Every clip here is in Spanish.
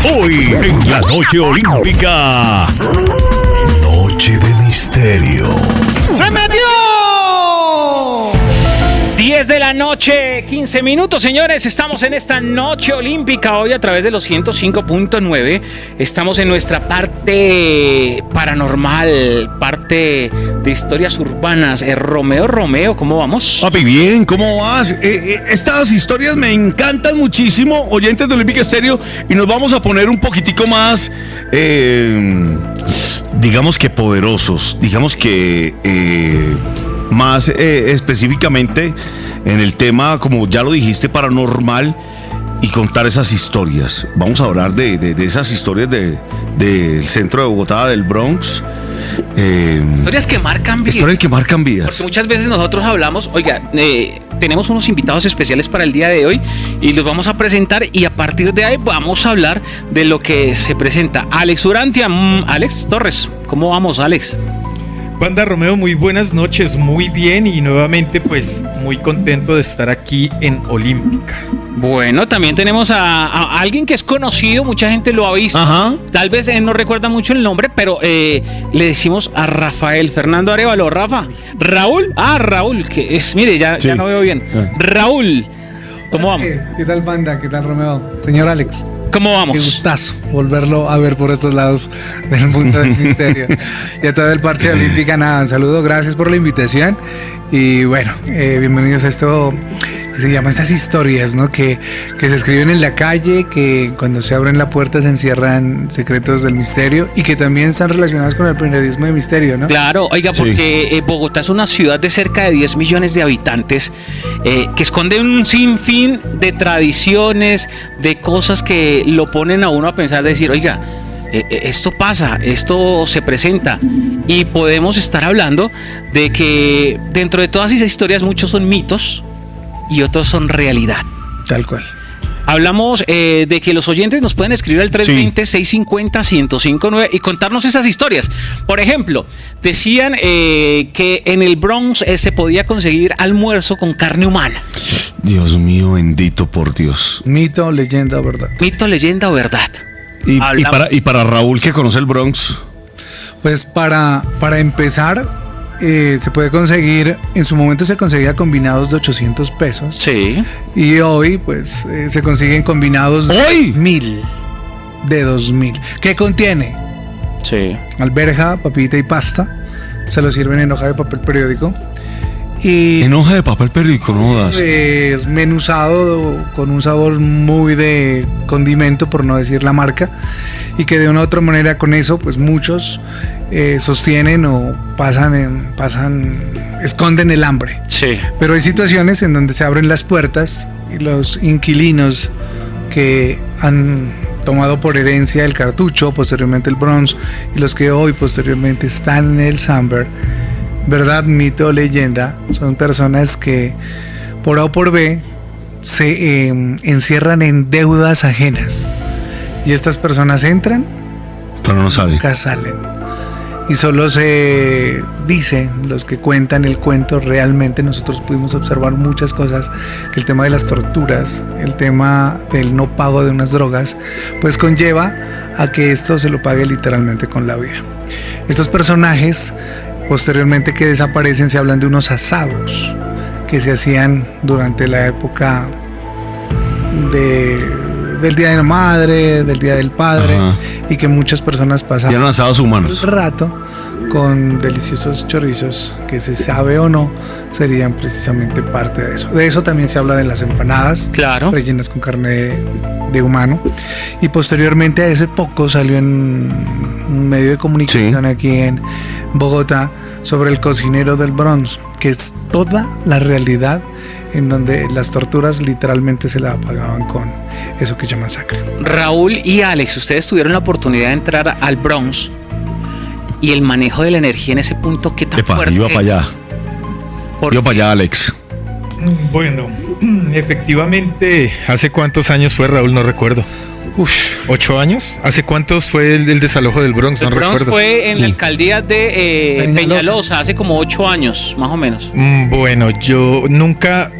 Hoy en la noche olímpica. Noche de misterio. ¡Se metió! 10 de la noche, 15 minutos, señores. Estamos en esta noche olímpica hoy a través de los 105.9. Estamos en nuestra parte paranormal, parte de historias urbanas. Romeo, ¿cómo vamos? Papi, bien, ¿cómo vas? Estas historias me encantan muchísimo, oyentes de Olímpica Estéreo, y nos vamos a poner un poquitico más, digamos que poderosos, digamos que más específicamente en el tema, como ya lo dijiste, paranormal, y contar esas historias. Vamos a hablar de esas historias del centro de Bogotá, del Bronx. Historias que marcan vidas. Historias que marcan vidas. Porque muchas veces nosotros hablamos, oiga, tenemos unos invitados especiales para el día de hoy y los vamos a presentar, y a partir de ahí vamos a hablar de lo que se presenta. Alex Urantia, Alex Torres, ¿cómo vamos, Alex? Banda Romeo, muy buenas noches, muy bien, y nuevamente pues muy contento de estar aquí en Olímpica. Bueno, también tenemos a alguien que es conocido, mucha gente lo ha visto. Ajá. Tal vez no recuerda mucho el nombre, pero le decimos a Rafael Fernando Arévalo. Raúl, que es, mire, ya no veo bien. Raúl, ¿cómo vamos? ¿Qué tal, banda? ¿Qué tal, Romeo? Señor Alex. ¿Cómo vamos? Qué gustazo volverlo a ver por estos lados del mundo del misterio. Y a todo el parche de Olímpica, nada, un saludo, gracias por la invitación. Y bueno, bienvenidos a esto que se llama esas historias, ¿no? Que se escriben en la calle, que cuando se abren la puerta se encierran secretos del misterio, y que también están relacionados con el periodismo de misterio, ¿no? Claro, oiga, porque Bogotá es una ciudad de cerca de 10 millones de habitantes, que esconde un sinfín de tradiciones, de cosas que lo ponen a uno a pensar, decir, oiga, esto pasa, esto se presenta, y podemos estar hablando de que dentro de todas esas historias muchos son mitos y otros son realidad. Tal cual. Hablamos de que los oyentes nos pueden escribir al 320-650-1059 y contarnos esas historias. Por ejemplo, decían que en el Bronx se podía conseguir almuerzo con carne humana. Dios mío, bendito por Dios. Mito, leyenda o verdad. Mito, leyenda o verdad. Y para Raúl, que conoce el Bronx. Pues para empezar, se puede conseguir, en su momento se conseguía combinados de 800 pesos. Sí. Y hoy, pues, se consiguen combinados de ¿Hoy? 1.000, de 2.000. ¿Qué contiene? Sí. Alberja, papita y pasta. Se lo sirven en hoja de papel periódico. Y En hoja de papel periódico, no das. es menuzado con un sabor muy de condimento, por no decir la marca, y que de una u otra manera con eso, pues muchos sostienen o esconden el hambre. Sí. Pero hay situaciones en donde se abren las puertas y los inquilinos que han tomado por herencia el cartucho, posteriormente el Bronx, y los que hoy posteriormente están en el Samber, verdad, mito o leyenda, son personas que por A o por B se encierran en deudas ajenas, y estas personas entran, Pero no sabe. nunca salen, y solo se dice, los que cuentan el cuento, realmente nosotros pudimos observar muchas cosas, que el tema de las torturas, el tema del no pago de unas drogas, pues conlleva a que esto se lo pague literalmente con la vida. Estos personajes posteriormente que desaparecen, se hablan de unos asados que se hacían durante la época del Día de la Madre, del Día del Padre. Ajá. Y que muchas personas pasaban, ya eran asados humanos, un rato con deliciosos chorizos que, se sabe o no, serían precisamente parte de eso. De eso también se habla de las empanadas, claro, rellenas con carne de humano. Y posteriormente a ese poco salió en un medio de comunicación, sí, aquí en Bogotá, sobre el cocinero del Bronx, que es toda la realidad, en donde las torturas literalmente se la pagaban con eso que llaman sacre. Raúl y Alex, ustedes tuvieron la oportunidad de entrar al Bronx, y el manejo de la energía en ese punto, ¿qué tan fuerte? Iba para allá. Iba para allá, Alex. Bueno, efectivamente, ¿hace cuántos años fue, Raúl? No recuerdo. 8 años. ¿Hace cuántos fue el desalojo del Bronx? El no Bronx recuerdo. Fue en la alcaldía de Peñalosa, hace como 8 años, más o menos. Bueno, yo nunca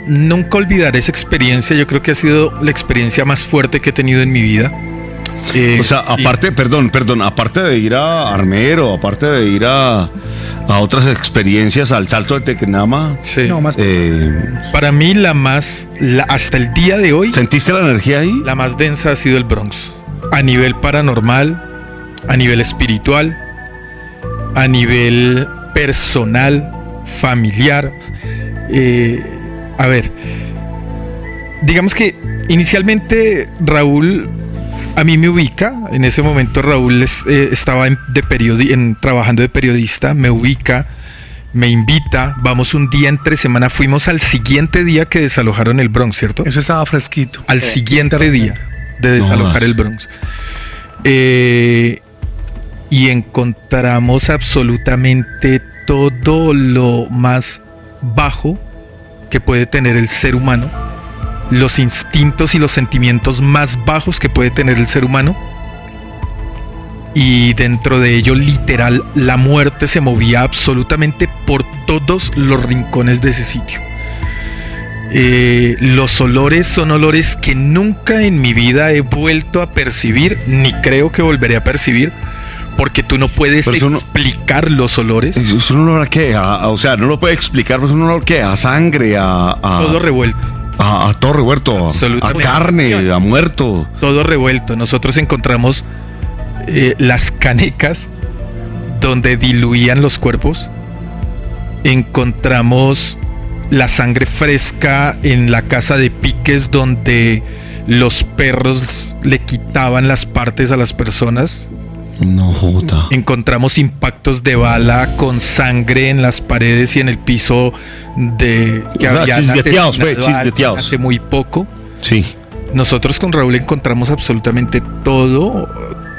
olvidaré esa experiencia. Yo creo que ha sido la experiencia más fuerte que he tenido en mi vida. O sea, Sí. aparte, perdón, aparte de ir a Armero, aparte de ir a otras experiencias, al Salto de Tequendama, Sí. No, más Para mí hasta el día de hoy, ¿sentiste la energía ahí? la más densa ha sido el Bronx. A nivel paranormal, a nivel espiritual, a nivel personal, familiar. A ver, digamos que inicialmente Raúl a mí me ubica. En ese momento Raúl estaba trabajando de periodista, me ubica, me invita, vamos un día entre semana, fuimos al siguiente día que desalojaron el Bronx, ¿cierto? Eso estaba fresquito. Al siguiente día de desalojar No el Bronx. Y encontramos absolutamente todo lo más bajo que puede tener el ser humano, los instintos y los sentimientos más bajos que puede tener el ser humano, y dentro de ello literal la muerte se movía absolutamente por todos los rincones de ese sitio. Los olores son olores que nunca en mi vida he vuelto a percibir, ni creo que volveré a percibir, porque tú no puedes Pero eso no- explicar los olores. ¿Es un olor a qué? O sea, no lo puede explicar, pero es un olor que a sangre, Todo revuelto, a todo revuelto, a Absolutamente. carne, a muerto. todo revuelto. Nosotros encontramos las canecas donde diluían los cuerpos. Encontramos la sangre fresca en la casa de piques donde los perros le quitaban las partes a las personas. No joda. Encontramos impactos de bala con sangre en las paredes y en el piso que O sea, habían chisgueteados, asesinado a alguien chisgueteados. hace muy poco. Sí. Nosotros con Raúl encontramos absolutamente todo,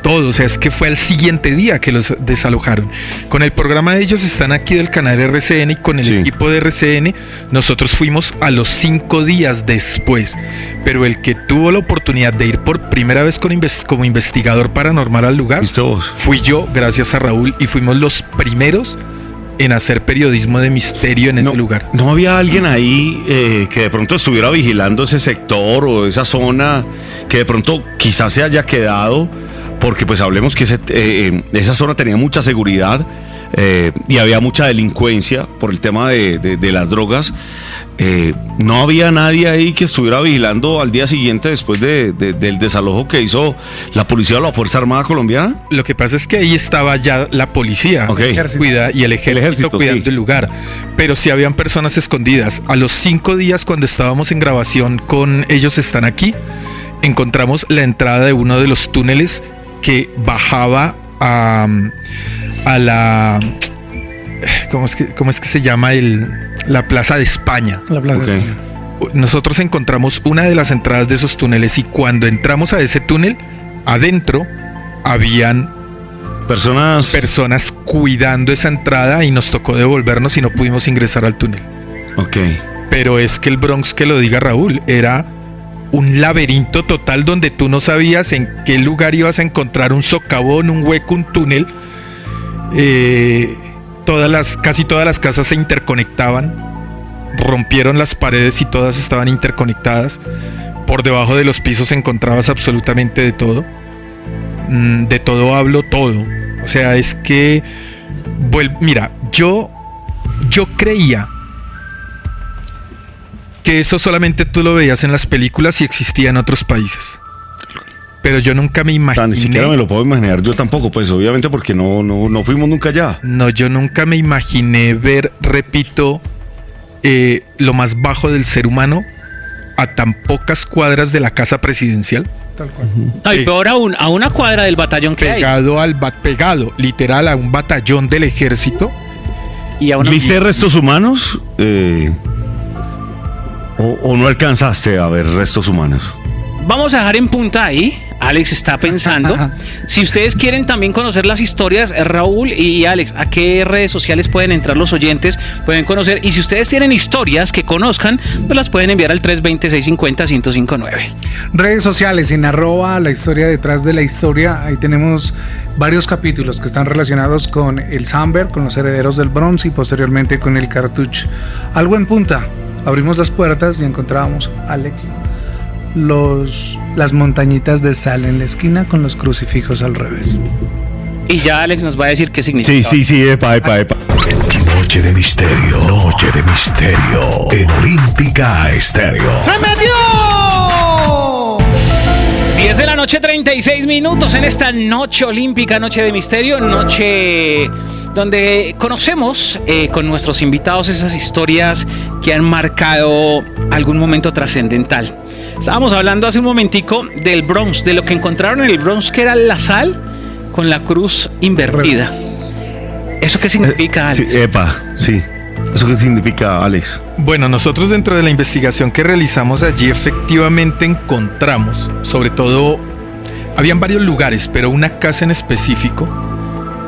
o sea, es que fue al siguiente día que los desalojaron. Con el programa de ellos están aquí del canal RCN y con el Sí. equipo de RCN nosotros fuimos a los 5 días después, pero el que tuvo la oportunidad de ir por primera vez como investigador paranormal al lugar ¿Viste vos? fui yo, gracias a Raúl, y fuimos los primeros en hacer periodismo de misterio en ese lugar. ¿No había alguien ahí que de pronto estuviera vigilando ese sector o esa zona que de pronto quizás se haya quedado? Porque pues hablemos que esa zona tenía mucha seguridad y había mucha delincuencia por el tema de las drogas. No había nadie ahí que estuviera vigilando al día siguiente después del desalojo que hizo la policía o la Fuerza Armada Colombiana. Lo que pasa es que ahí estaba ya la policía Ok. y el ejército cuidando sí. el lugar, pero sí habían personas escondidas. A los 5 días, cuando estábamos en grabación con Ellos Están Aquí, encontramos la entrada de uno de los túneles que bajaba a la... ¿Cómo es que se llama la Plaza de España? La plaza. Ok. Nosotros encontramos una de las entradas de esos túneles y cuando entramos a ese túnel, adentro habían personas cuidando esa entrada y nos tocó devolvernos y no pudimos ingresar al túnel. Ok. Pero es que el Bronx, que lo diga Raúl, era un laberinto total donde tú no sabías en qué lugar ibas a encontrar un socavón, un hueco, un túnel. Casi todas las casas se interconectaban, rompieron las paredes y todas estaban interconectadas. Por debajo de los pisos encontrabas absolutamente de todo. De todo hablo, todo. O sea, es que mira, yo creía que eso solamente tú lo veías en las películas y existía en otros países. Pero yo nunca me O sea, ni siquiera me imaginé. lo puedo imaginar yo tampoco, pues obviamente porque no fuimos nunca allá. No, yo nunca me imaginé ver, repito, lo más bajo del ser humano a tan pocas cuadras de la casa presidencial. Tal cual. No, y peor aún, a una cuadra del batallón que hay. Pegado literal a un batallón del ejército. Y a una... ¿Viste restos humanos? ¿O no alcanzaste a ver restos humanos? Vamos a dejar en punta ahí. Alex está pensando. Si ustedes quieren también conocer las historias, Raúl y Alex, ¿a qué redes sociales pueden entrar los oyentes? Pueden conocer. Y si ustedes tienen historias que conozcan, pues las pueden enviar al 320-650-1059. Redes sociales en @ la historia detrás de la historia. Ahí tenemos varios capítulos que están relacionados con el Samber, con los herederos del Bronx y posteriormente con el Cartucho. Algo en punta. Abrimos las puertas y encontrábamos a Alex, las montañitas de sal en la esquina con los crucifijos al revés. Y ya Alex nos va a decir qué significa. Sí, epa. Noche de misterio en Olímpica Estéreo. ¡Se metió! 10 de la noche, 36 minutos en esta noche olímpica, noche de misterio, noche donde conocemos con nuestros invitados esas historias que han marcado algún momento trascendental. Estábamos hablando hace un momentico del Bronx, de lo que encontraron en el Bronx, que era la sal con la cruz invertida. ¿Eso qué significa, Alex? Sí. ¿Eso qué significa, Alex? Bueno, nosotros dentro de la investigación que realizamos allí efectivamente encontramos, sobre todo, habían varios lugares, pero una casa en específico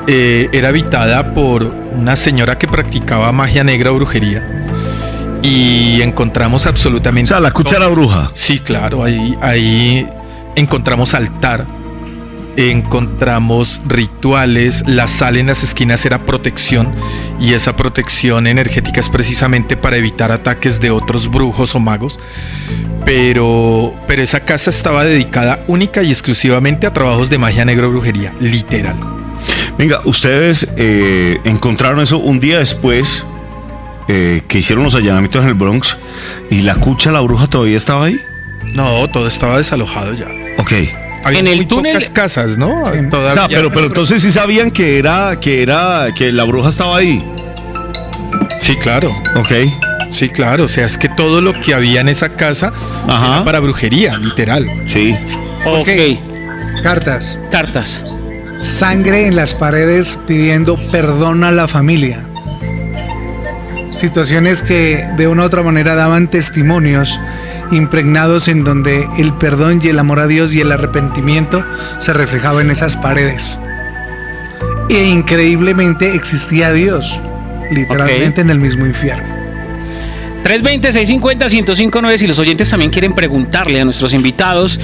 era habitada por una señora que practicaba magia negra o brujería. Y encontramos absolutamente... O sea, la cuchara bruja. Sí, claro, ahí encontramos altar, encontramos rituales, la sal en las esquinas era protección, y esa protección energética es precisamente para evitar ataques de otros brujos o magos, pero esa casa estaba dedicada única y exclusivamente a trabajos de magia negra o brujería, literal. Venga, ustedes encontraron eso un día después que hicieron los allanamientos en el Bronx, y la bruja todavía estaba ahí. No, todo estaba desalojado ya. Ok. Había En el muy túnel- pocas casas, ¿no? Sí. Todavía. O sea, pero entonces sí sabían que la bruja estaba ahí. Sí, claro. Ok. Sí, claro. O sea, es que todo lo que había en esa casa Ajá. era para brujería, literal. Sí. Ok, Cartas. cartas. Sangre en las paredes pidiendo perdón a la familia. Situaciones que de una u otra manera daban testimonios impregnados en donde el perdón y el amor a Dios y el arrepentimiento se reflejaba en esas paredes. E increíblemente existía Dios, literalmente en el mismo infierno. 320-650-1059, si los oyentes también quieren preguntarle a nuestros invitados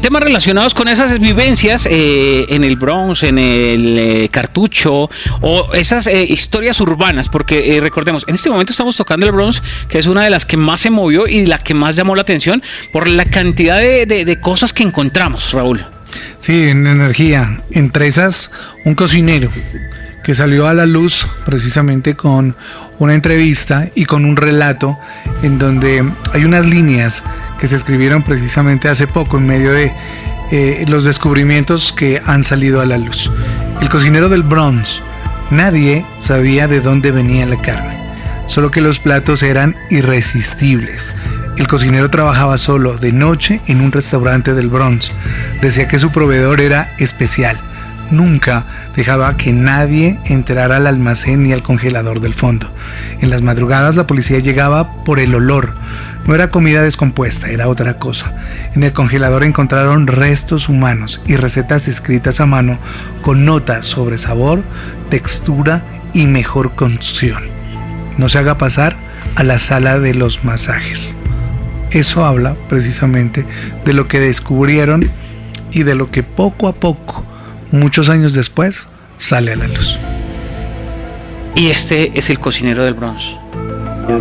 temas relacionados con esas vivencias en el Bronx, en el Cartucho, o esas historias urbanas, porque recordemos, en este momento estamos tocando el Bronx, que es una de las que más se movió y la que más llamó la atención por la cantidad de cosas que encontramos, Raúl. Sí, en energía. Entre esas, un cocinero que salió a la luz precisamente con una entrevista y con un relato en donde hay unas líneas que se escribieron precisamente hace poco en medio de los descubrimientos que han salido a la luz. El cocinero del Bronx: nadie sabía de dónde venía la carne, solo que los platos eran irresistibles. El cocinero trabajaba solo de noche en un restaurante del Bronx. Decía que su proveedor era especial. Nunca dejaba que nadie entrara al almacén ni al congelador del fondo. En las madrugadas la policía llegaba por el olor. No era comida descompuesta, era otra cosa. En el congelador encontraron restos humanos y recetas escritas a mano con notas sobre sabor, textura y mejor cocción. No se haga pasar a la sala de los masajes. Eso habla precisamente de lo que descubrieron y de lo que poco a poco, muchos años después, sale a la luz. Y este es el cocinero del Bronx.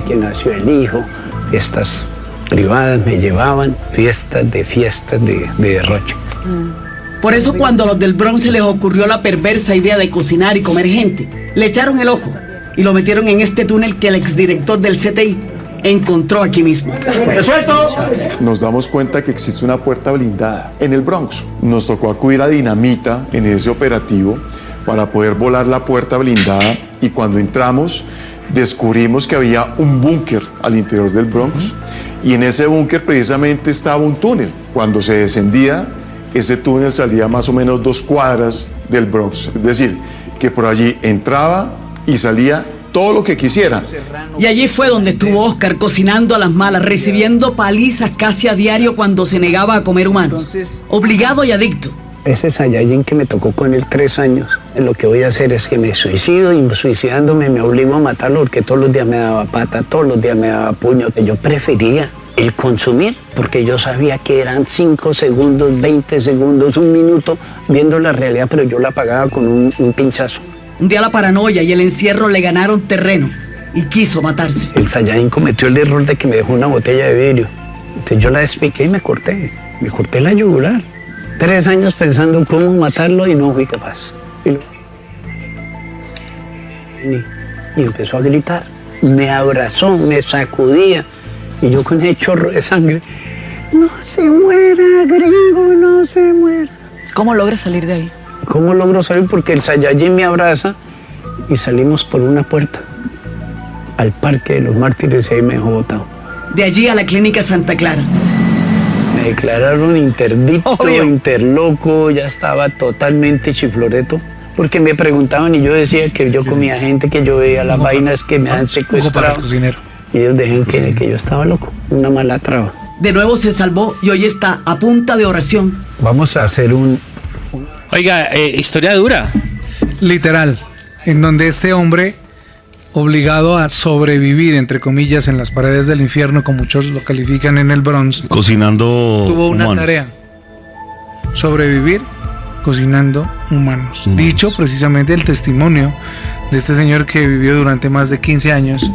Que nació el hijo, fiestas privadas me llevaban, fiestas de derroche. Por eso cuando a los del Bronx se les ocurrió la perversa idea de cocinar y comer gente, le echaron el ojo y lo metieron en este túnel que el exdirector del CTI encontró aquí mismo. ¡Resuelto! Nos damos cuenta que existe una puerta blindada en el Bronx. Nos tocó acudir a Dinamita en ese operativo para poder volar la puerta blindada, y cuando entramos descubrimos que había un búnker al interior del Bronx, y en ese búnker precisamente estaba un túnel. Cuando se descendía, ese túnel salía más o menos 2 cuadras del Bronx, es decir, que por allí entraba y salía todo lo que quisiera. Y allí fue donde estuvo Oscar cocinando a las malas, recibiendo palizas casi a diario cuando se negaba a comer humanos. Obligado y adicto. Ese Saiyajin que me tocó con él 3 años, lo que voy a hacer es que me suicido, y suicidándome me obligo a matarlo porque todos los días me daba pata, todos los días me daba puño. Yo prefería el consumir porque yo sabía que eran 5 segundos, 20 segundos, 1 minuto viendo la realidad, pero yo la pagaba con un pinchazo. Un día la paranoia y el encierro le ganaron terreno y quiso matarse. El Saiyajin cometió el error de que me dejó una botella de vidrio. Entonces yo la despiqué y me corté la yugular. 3 años pensando cómo matarlo y no fui capaz. Y empezó a gritar, me abrazó, me sacudía y yo con ese chorro de sangre, no se muera, gringo, no se muera. ¿Cómo logras salir de ahí? ¿Cómo logro salir? Porque el Saiyajin me abraza y salimos por una puerta al Parque de los Mártires y ahí me dejó botado. De allí a la clínica Santa Clara. Me declararon interdicto, Obvio. interloco, ya estaba totalmente chifloreto. Porque me preguntaban y yo decía que yo comía gente, que yo veía las vainas que me han Ojo para el secuestrado. cocinero. Y ellos decían que yo estaba loco, una mala traba. De nuevo se salvó y hoy está a punta de oración. Vamos a hacer un... Oiga, historia dura. Literal, en donde este hombre, obligado a sobrevivir, entre comillas, en las paredes del infierno, como muchos lo califican en el Bronx, Cocinando tuvo una humanos. tarea: sobrevivir cocinando humanos. Dicho precisamente el testimonio de este señor que vivió durante más de 15 años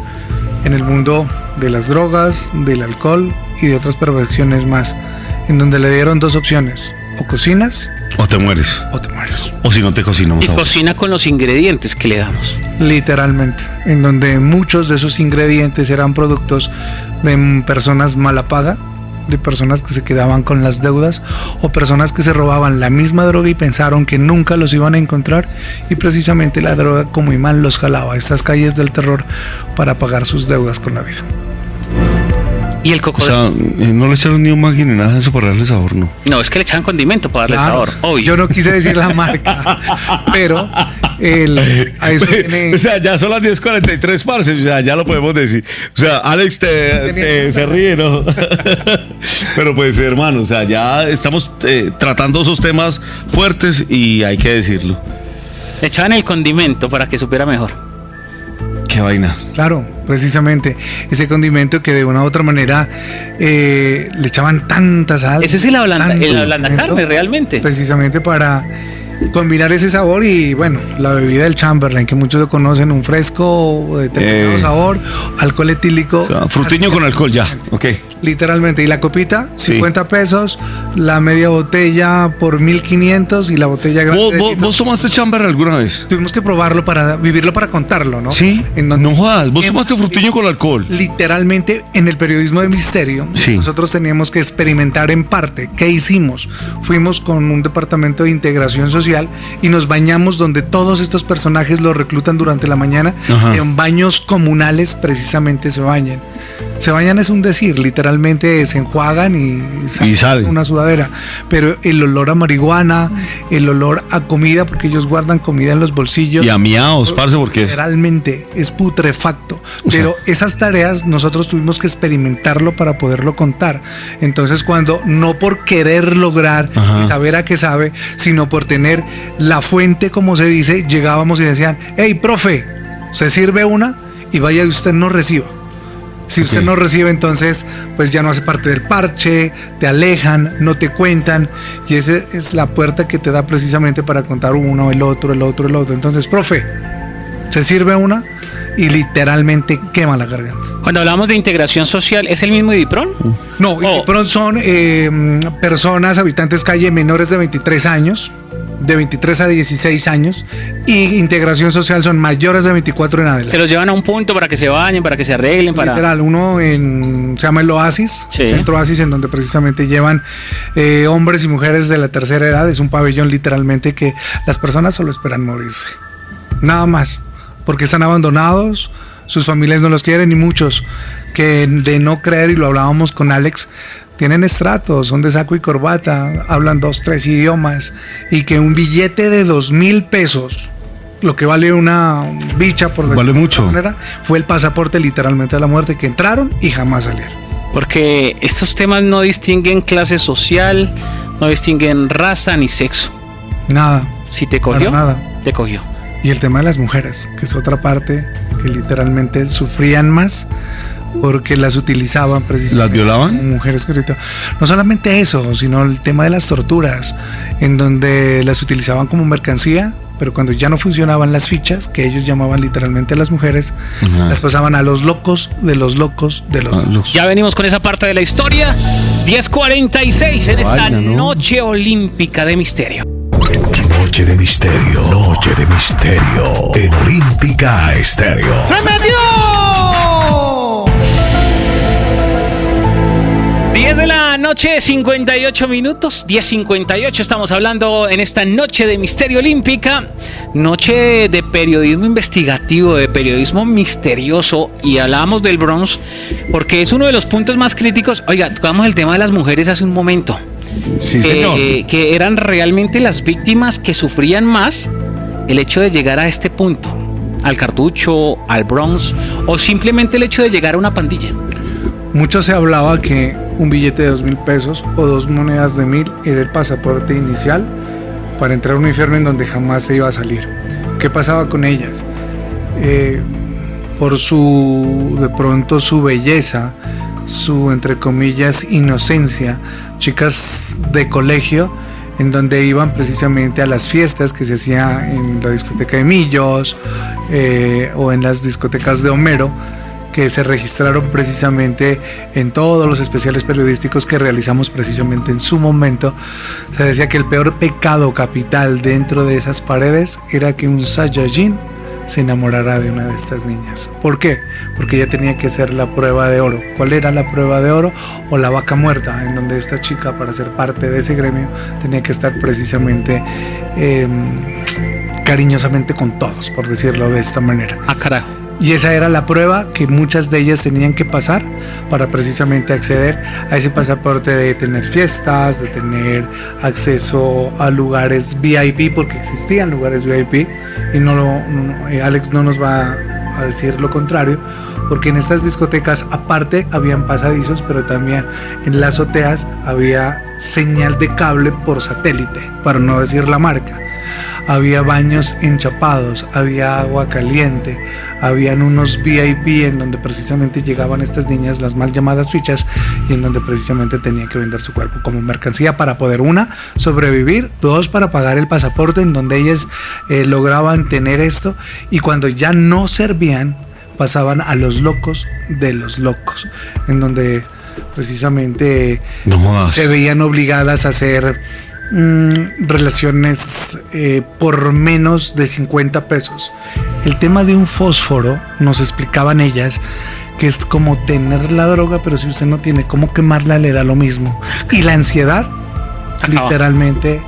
en el mundo de las drogas, del alcohol y de otras perversiones más, en donde le dieron 2 opciones: o cocinas O te mueres. o te mueres. O si no te cocinamos Y a vos. cocina con los ingredientes que le damos. Literalmente, en donde muchos de esos ingredientes eran productos de personas mala paga, de personas que se quedaban con las deudas o personas que se robaban la misma droga y pensaron que nunca los iban a encontrar, y precisamente la droga como imán los jalaba a estas calles del terror para pagar sus deudas con la vida. Y el O cocodrilo. sea, no le echaron ni un Maggi ni nada de eso para darle sabor, ¿no? No, es que le echaban condimento para darle Claro, sabor. Obvio. yo no quise decir la marca, pero a eso tiene... O sea, ya son las 10:43, parce. O sea, ya lo podemos decir. O sea, Alex se ríe, ¿no? Pero pues, hermano, o sea, ya estamos tratando esos temas fuertes y hay que decirlo. Le echaban el condimento para que supiera mejor. Qué vaina. Claro, precisamente ese condimento que de una u otra manera le echaban tanta sal. Ese es el tanto ablandacarne, condimento, realmente. precisamente para combinar ese sabor. Y bueno, la bebida del Chamberlain, que muchos lo conocen, un fresco de determinado sabor, alcohol etílico. O sea, frutiño con alcohol ya. Ok. Literalmente. Y la copita, Sí. 50 pesos, la media botella por 1.500 y la botella grande. de litro. ¿Vos tomaste Chamberlain alguna vez? Tuvimos que probarlo para vivirlo, para contarlo, ¿no? Sí. En donde- No jodas. ¿Vos tomaste frutiño con alcohol? Literalmente, en el periodismo de misterio, Sí. nosotros teníamos que experimentar en parte. ¿Qué hicimos? Fuimos con un departamento de integración social y nos bañamos donde todos estos personajes los reclutan durante la mañana. Ajá. En baños comunales precisamente se bañan. Se bañan es un decir, literalmente se enjuagan y salen. una sudadera. Pero el olor a marihuana, el olor a comida, porque ellos guardan comida en los bolsillos. Y a miados, parce, porque es. Literalmente es putrefacto. O sea- Pero esas tareas nosotros tuvimos que experimentarlo para poderlo contar. Entonces, cuando no por querer lograr Ajá. y saber a qué sabe, sino por tener la fuente, como se dice, llegábamos y decían: hey, profe, se sirve una y vaya y usted no reciba. Si usted Ok. no recibe, entonces pues ya no hace parte del parche, te alejan, no te cuentan, y esa es la puerta que te da precisamente para contar uno, el otro. Entonces, profe, se sirve una y literalmente quema la garganta. Cuando hablamos de integración social, ¿es el mismo IDIPRON? No, Oh. y pronto son personas, habitantes calle menores de 23 años, de 23 a 16 años, y integración social son mayores de 24 en adelante. Que los llevan a un punto para que se bañen, para que se arreglen, para... Literal, uno se llama el Oasis, Sí. Centro Oasis, en donde precisamente llevan hombres y mujeres de la tercera edad. Es un pabellón literalmente que las personas solo esperan morirse, nada más, porque están abandonados, sus familias no los quieren, y muchos que de no creer, y lo hablábamos con Alex, tienen estratos, son de saco y corbata, hablan 2, 3 idiomas, y que un billete de 2,000 pesos, lo que vale una bicha, por Vale decirlo de mucho. alguna manera, fue el pasaporte literalmente a la muerte, que entraron y jamás salieron. Porque estos temas no distinguen clase social, no distinguen raza ni sexo. Nada. Si te cogió, Para nada. te cogió. Y el tema de las mujeres, que es otra parte que literalmente sufrían más porque las utilizaban precisamente. ¿Las violaban? Como mujeres que ahorita. No solamente eso, sino el tema de las torturas, en donde las utilizaban como mercancía pero cuando ya no funcionaban las fichas, que ellos llamaban literalmente a las mujeres, las pasaban a los locos de los locos de los locos. Ya venimos con esa parte de la historia. 10:46 en esta noche olímpica de misterio. Noche de misterio, noche de misterio en Olímpica Estéreo. ¡Se metió! 10 de la noche, 58 minutos, 10:58, estamos hablando en esta noche de misterio olímpica, noche de periodismo investigativo, de periodismo misterioso, y hablábamos del Bronx porque es uno de los puntos más críticos. Oiga, tocamos el tema de las mujeres hace un momento. Sí, señor. Que eran realmente las víctimas que sufrían más el hecho de llegar a este punto, al cartucho, al Bronx, o simplemente el hecho de llegar a una pandilla. Mucho se hablaba que un billete de 2.000 pesos o 2 monedas de 1.000 era el pasaporte inicial para entrar a un infierno en donde jamás se iba a salir. ¿Qué pasaba con ellas? Por de pronto su belleza, su entre comillas inocencia, chicas de colegio en donde iban precisamente a las fiestas que se hacía en la discoteca de Millos o en las discotecas de Homero, que se registraron precisamente en todos los especiales periodísticos que realizamos precisamente en su momento. Se decía que el peor pecado capital dentro de esas paredes era que un Saiyajin se enamorara de una de estas niñas. ¿Por qué? Porque ella tenía que hacer la prueba de oro. ¿Cuál era la prueba de oro? O la vaca muerta, en donde esta chica, para ser parte de ese gremio, tenía que estar precisamente cariñosamente con todos, por decirlo de esta manera. Ah, carajo. Y esa era la prueba que muchas de ellas tenían que pasar para precisamente acceder a ese pasaporte de tener fiestas, de tener acceso a lugares VIP, porque existían lugares VIP, y Alex no nos va a decir lo contrario, porque en estas discotecas aparte habían pasadizos, pero también en las azoteas había señal de cable por satélite, para no decir la marca. Había baños enchapados, había agua caliente, habían unos VIP en donde precisamente llegaban estas niñas, las mal llamadas fichas, y en donde precisamente tenían que vender su cuerpo como mercancía para poder, 1, sobrevivir, 2, para pagar el pasaporte, en donde ellas lograban tener esto, y cuando ya no servían, pasaban a los locos de los locos, en donde precisamente se veían obligadas a hacer relaciones por menos de 50 pesos. El tema de un fósforo, nos explicaban ellas, que es como tener la droga, pero si usted no tiene cómo quemarla, le da lo mismo. Y la ansiedad, literalmente,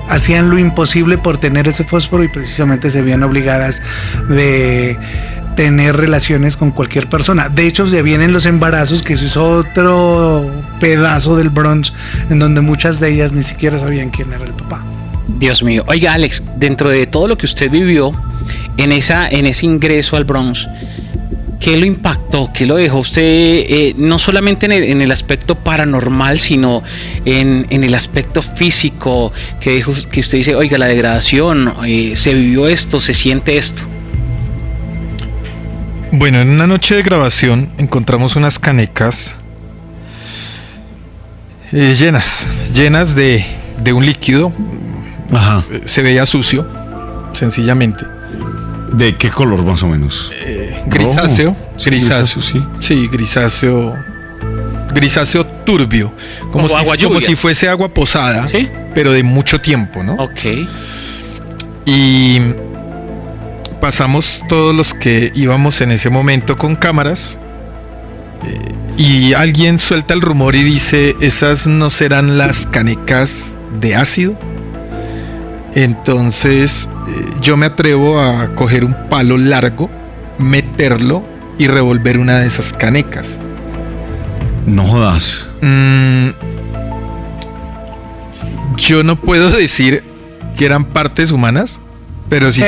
hacían lo imposible por tener ese fósforo, y precisamente se veían obligadas de tener relaciones con cualquier persona. De hecho, se vienen los embarazos, que eso es otro pedazo del Bronx, en donde muchas de ellas ni siquiera sabían quién era el papá. Dios mío. Oiga, Alex, dentro de todo lo que usted vivió en ese ingreso al Bronx, ¿qué lo impactó? ¿Qué lo dejó usted, no solamente en el aspecto paranormal, sino en el aspecto físico? Que usted dice, oiga, la degradación, se vivió esto, se siente esto. Bueno, en una noche de grabación encontramos unas canecas llenas de un líquido. Ajá. Se veía sucio, sencillamente. ¿De qué color más o menos? Grisáceo. Grisáceo, sí. Sí, grisáceo turbio. Como si fuese agua posada, ¿sí? Pero de mucho tiempo, ¿no? Ok. Y pasamos todos los que íbamos en ese momento con cámaras, y alguien suelta el rumor y dice, ¿esas no serán las canecas de ácido? Entonces yo me atrevo a coger un palo largo, meterlo y revolver una de esas canecas. No jodas. Yo no puedo decir que eran partes humanas, pero sí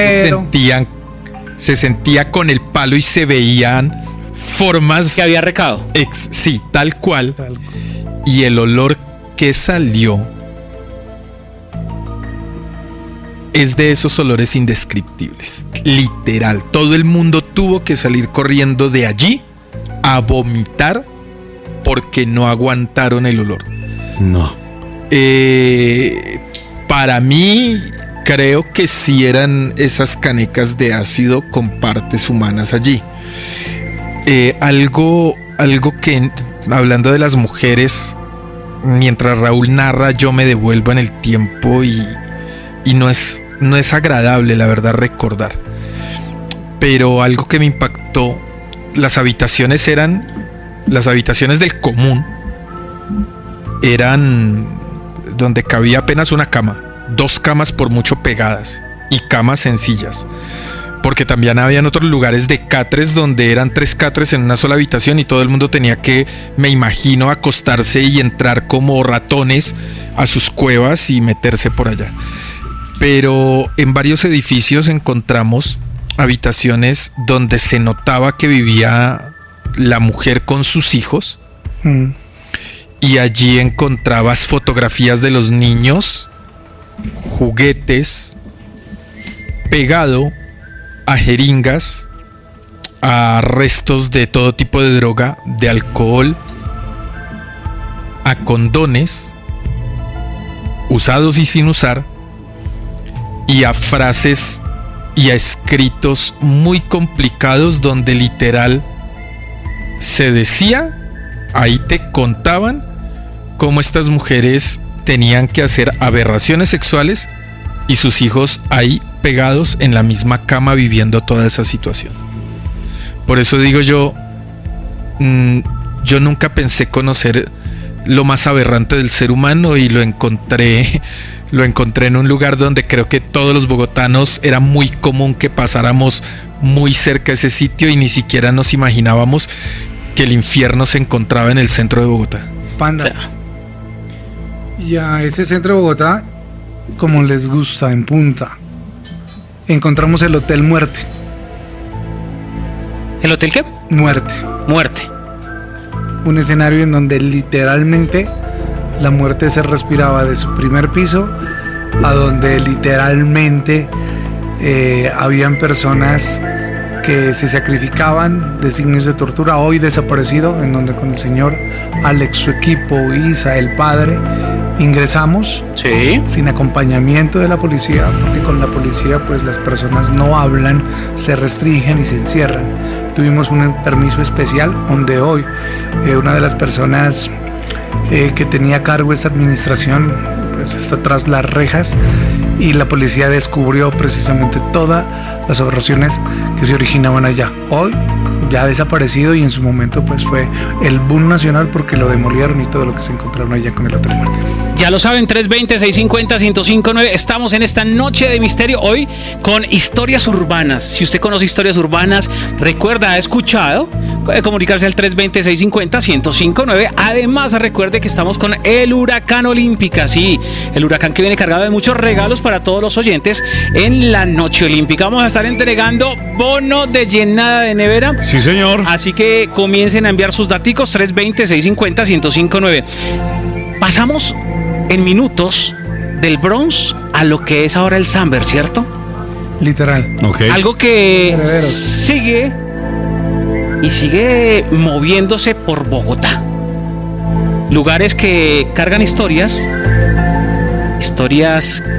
se sentía con el palo y se veían formas que había recado. Sí, tal cual. Y el olor que salió es de esos olores indescriptibles. Literal, todo el mundo tuvo que salir corriendo de allí a vomitar porque no aguantaron el olor. No. Para mí creo que sí eran esas canecas de ácido con partes humanas allí. Algo que, hablando de las mujeres, mientras Raúl narra, yo me devuelvo en el tiempo y no es agradable, la verdad, recordar. Pero algo que me impactó, las habitaciones del común eran donde cabía apenas una cama, 2 camas por mucho pegadas, y camas sencillas. Porque también habían otros lugares de catres donde eran 3 catres en una sola habitación y todo el mundo tenía que, me imagino, acostarse y entrar como ratones a sus cuevas y meterse por allá. Pero en varios edificios encontramos habitaciones donde se notaba que vivía la mujer con sus hijos. Y allí encontrabas fotografías de los niños, juguetes, pegado a jeringas, a restos de todo tipo de droga, de alcohol, a condones, usados y sin usar, y a frases y a escritos muy complicados donde literal se decía, ahí te contaban cómo estas mujeres tenían que hacer aberraciones sexuales y sus hijos ahí pegados en la misma cama viviendo toda esa situación. Por eso digo yo nunca pensé conocer lo más aberrante del ser humano y lo encontré en un lugar donde creo que todos los bogotanos era muy común que pasáramos muy cerca de ese sitio y ni siquiera nos imaginábamos que el infierno se encontraba en el centro de Bogotá. Panda. Y a ese centro de Bogotá, como les gusta, en Punta, encontramos el Hotel Muerte. ¿El hotel qué? Muerte. Un escenario en donde literalmente la muerte se respiraba de su primer piso a donde literalmente habían personas que se sacrificaban de signos de tortura, hoy desaparecido, en donde con el señor Alex, su equipo, Isa, el padre, ingresamos sin acompañamiento de la policía, porque con la policía pues las personas no hablan, se restringen y se encierran. Tuvimos un permiso especial donde hoy una de las personas que tenía a cargo esta administración pues está tras las rejas y la policía descubrió precisamente todas las aberraciones que se originaban allá. Hoy ya desaparecido y en su momento pues fue el boom nacional porque lo demolieron y todo lo que se encontraron allá con el Hotel Muerte. Ya lo saben, 320-650-1059. Estamos en esta noche de misterio hoy con historias urbanas. Si usted conoce historias urbanas, recuerda, ha escuchado, puede comunicarse al 320-650-1059. Además, recuerde que estamos con el Huracán Olímpica. Sí, el huracán que viene cargado de muchos regalos para todos los oyentes en la noche olímpica. Vamos a estar entregando bono de llenada de nevera. Sí, señor. Así que comiencen a enviar sus daticos, 320-650-1059. Pasamos en minutos del Bronx a lo que es ahora el Samber, ¿cierto? Literal. Okay. Algo que sigue moviéndose por Bogotá. Lugares que cargan historias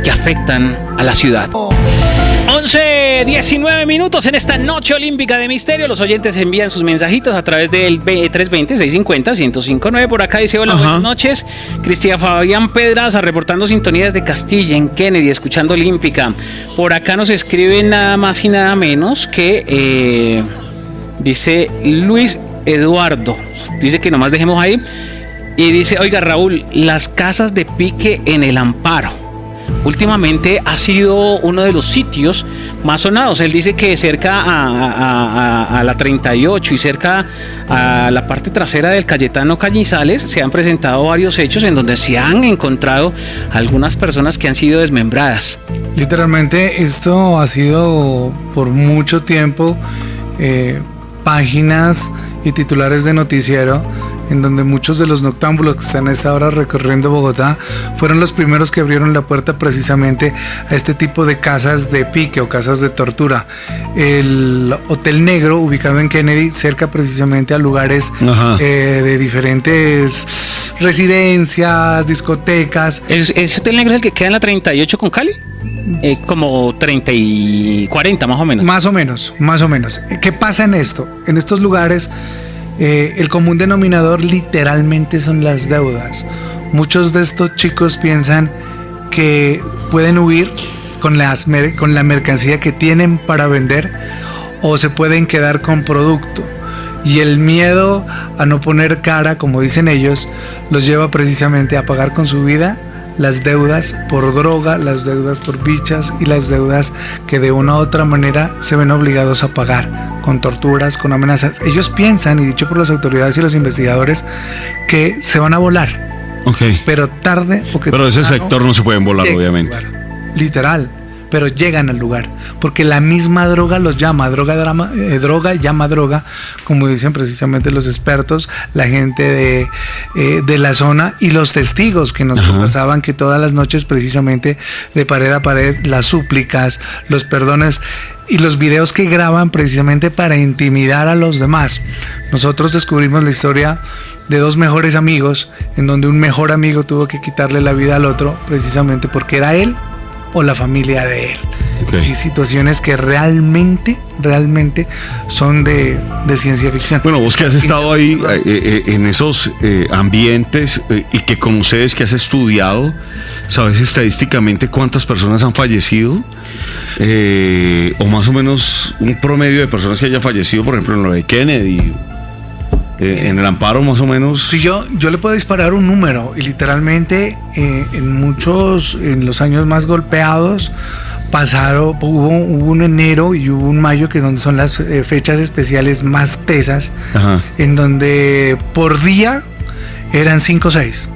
que afectan a la ciudad. 11:19 minutos en esta noche olímpica de misterio. Los oyentes envían sus mensajitos a través del 320-650-1059. Por acá dice: hola, buenas noches. Cristian Fabián Pedraza reportando sintonías de Castilla en Kennedy, escuchando Olímpica. Por acá nos escribe nada más y nada menos que dice Luis Eduardo. Dice que nomás dejemos ahí. Y dice: oiga, Raúl, las casas de pique en el Amparo últimamente ha sido uno de los sitios más sonados. Él dice que cerca a la 38 y cerca a la parte trasera del Cayetano Cañizales se han presentado varios hechos en donde se han encontrado algunas personas que han sido desmembradas. Literalmente esto ha sido por mucho tiempo páginas y titulares de noticiero en donde muchos de los noctámbulos que están a esta hora recorriendo Bogotá fueron los primeros que abrieron la puerta precisamente a este tipo de casas de pique o casas de tortura. El Hotel Negro, ubicado en Kennedy, cerca precisamente a lugares de diferentes residencias, discotecas. ¿Ese Hotel Negro es el que queda en la 38 con Cali? como 30 y 40 más o menos. Más o menos. ¿Qué pasa en esto? En estos lugares, el común denominador literalmente son las deudas. Muchos de estos chicos piensan que pueden huir con la mercancía que tienen para vender, o se pueden quedar con producto. Y el miedo a no poner cara, como dicen ellos, los lleva precisamente a pagar con su vida las deudas por droga, las deudas por bichas y las deudas que de una u otra manera se ven obligados a pagar, con torturas, con amenazas. Ellos piensan, y dicho por las autoridades y los investigadores, que se van a volar. Okay. Pero tarde o que Pero ese sector no se pueden volar, obviamente. Literal. Pero llegan al lugar, porque la misma droga los llama, droga llama droga, como dicen precisamente los expertos, la gente de la zona y los testigos que nos conversaban que todas las noches precisamente de pared a pared, las súplicas, los perdones y los videos que graban precisamente para intimidar a los demás. Nosotros descubrimos la historia de dos mejores amigos, en donde un mejor amigo tuvo que quitarle la vida al otro precisamente porque era él o la familia de él. Okay. Y situaciones que realmente son de ciencia ficción. Bueno, vos que has estado ahí en esos ambientes y que conoces, que has estudiado, ¿sabes estadísticamente cuántas personas han fallecido? O más o menos un promedio de personas que hayan fallecido, por ejemplo, en lo de Kennedy. En el Amparo, más o menos. Sí, yo le puedo disparar un número, y literalmente en los años más golpeados hubo un enero y hubo un mayo, que donde son las fechas especiales más tesas. Ajá. En donde por día eran 5 o 6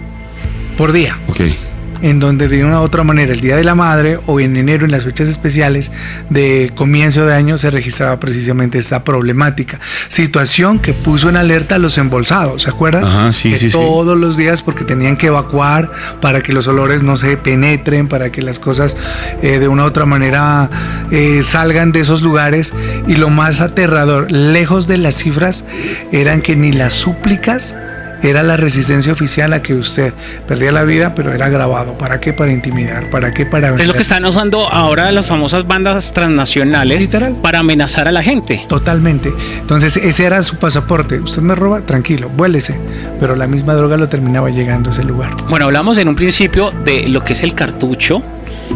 por día. Okay. En donde de una u otra manera el Día de la Madre o en enero, en las fechas especiales de comienzo de año, se registraba precisamente esta problemática, situación que puso en alerta a los embolsados, ¿se acuerdan? Ajá, sí, que todos los días, porque tenían que evacuar para que los olores no se penetren, para que las cosas de una u otra manera salgan de esos lugares. Y lo más aterrador, lejos de las cifras, eran que ni las súplicas era la resistencia oficial a que usted perdía la vida, pero era grabado. ¿Para qué? Para intimidar. ¿Para qué? Para vender. Es lo que están usando ahora las famosas bandas transnacionales. Literal. Para amenazar a la gente. Totalmente. Entonces ese era su pasaporte. Usted me roba, tranquilo, vuélese. Pero la misma droga lo terminaba llegando a ese lugar. Bueno, hablamos en un principio de lo que es el cartucho,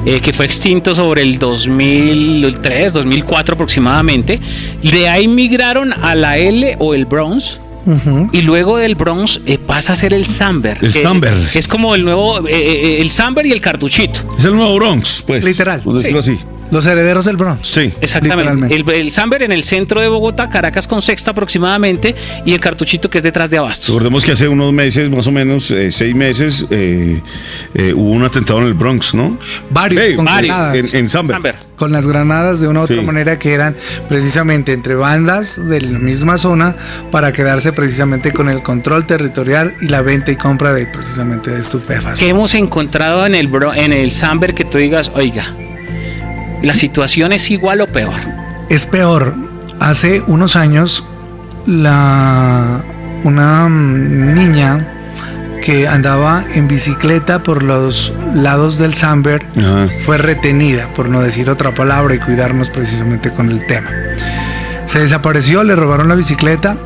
que fue extinto sobre el 2003, 2004 aproximadamente. De ahí migraron a la L o el Bronx. Uh-huh. Y luego del Bronx pasa a ser el Samber. Samber. Es como el nuevo, el Samber y el cartuchito. Es el nuevo Bronx, pues. Literal. Por decirlo así. Los herederos del Bronx. Sí. Exactamente. El Samber en el centro de Bogotá, Caracas con Sexta aproximadamente, y el cartuchito que es detrás de Abastos. Recordemos que hace unos meses, más o menos 6 meses, hubo un atentado en el Bronx, ¿no? Varios. Con granadas. En Samber. Con las granadas de una u otra manera, que eran precisamente entre bandas de la misma zona para quedarse precisamente con el control territorial y la venta y compra de precisamente de estupefacientes. ¿Qué hemos encontrado en el Samber que tú digas, oiga, la situación es igual o peor? Es peor. Hace unos años una niña que andaba en bicicleta por los lados del Samber fue retenida, por no decir otra palabra, y cuidarnos precisamente con el tema. Se desapareció, le robaron la bicicleta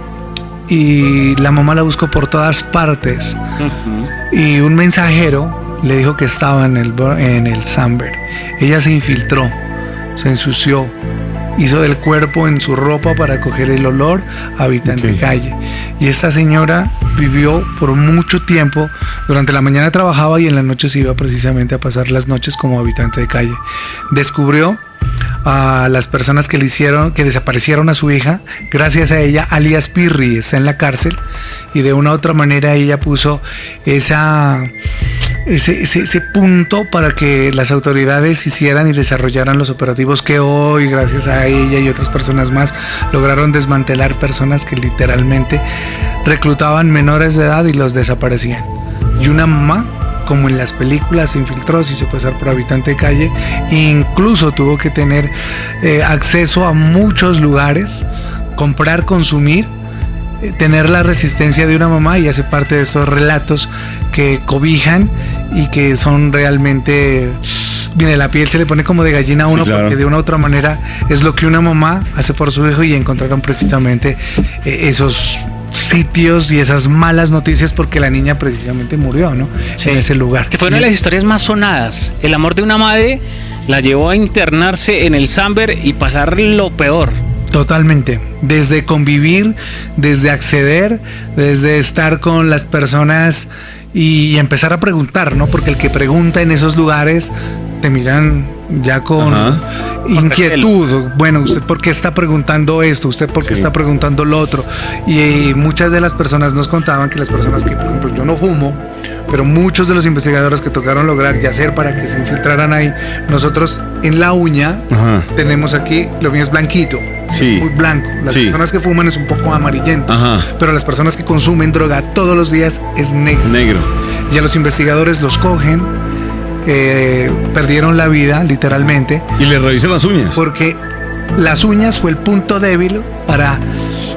y la mamá la buscó por todas partes. Uh-huh. Y un mensajero le dijo que estaba en el Samber. Ella se infiltró, se ensució, hizo del cuerpo en su ropa para coger el olor, habitante de calle. Y esta señora vivió por mucho tiempo. Durante la mañana trabajaba y en la noche se iba precisamente a pasar las noches como habitante de calle. Descubrió a las personas que desaparecieron a su hija. Gracias a ella, alias Pirri está en la cárcel, y de una u otra manera ella puso ese punto para que las autoridades hicieran y desarrollaran los operativos que hoy, gracias a ella y otras personas más, lograron desmantelar personas que literalmente reclutaban menores de edad y los desaparecían. Y una mamá, como en las películas, se infiltró, se hizo pasar por habitante de calle, e incluso tuvo que tener acceso a muchos lugares, comprar, consumir, tener la resistencia de una mamá y hace parte de estos relatos que cobijan y que son realmente, mire, la piel se le pone como de gallina a uno, sí, claro, porque de una u otra manera es lo que una mamá hace por su hijo, y encontraron precisamente esos sitios y esas malas noticias porque la niña precisamente murió, ¿no? Sí. En ese lugar. Que fue una de las historias más sonadas. El amor de una madre la llevó a internarse en el Samber y pasar lo peor. Totalmente, desde convivir, desde acceder, desde estar con las personas y empezar a preguntar, ¿no? Porque el que pregunta en esos lugares te miran ya con inquietud. Bueno, ¿usted por qué está preguntando esto? ¿Usted por qué está preguntando lo otro? Y muchas de las personas nos contaban que las personas que, por ejemplo, yo no fumo, pero muchos de los investigadores que tocaron lograr y hacer para que se infiltraran ahí, nosotros en la uña tenemos aquí, lo mío es blanquito, muy blanco. Las personas que fuman es un poco amarillento, pero las personas que consumen droga todos los días es negro. Y a los investigadores los cogen, perdieron la vida literalmente. Y le revisan las uñas. Porque las uñas fue el punto débil para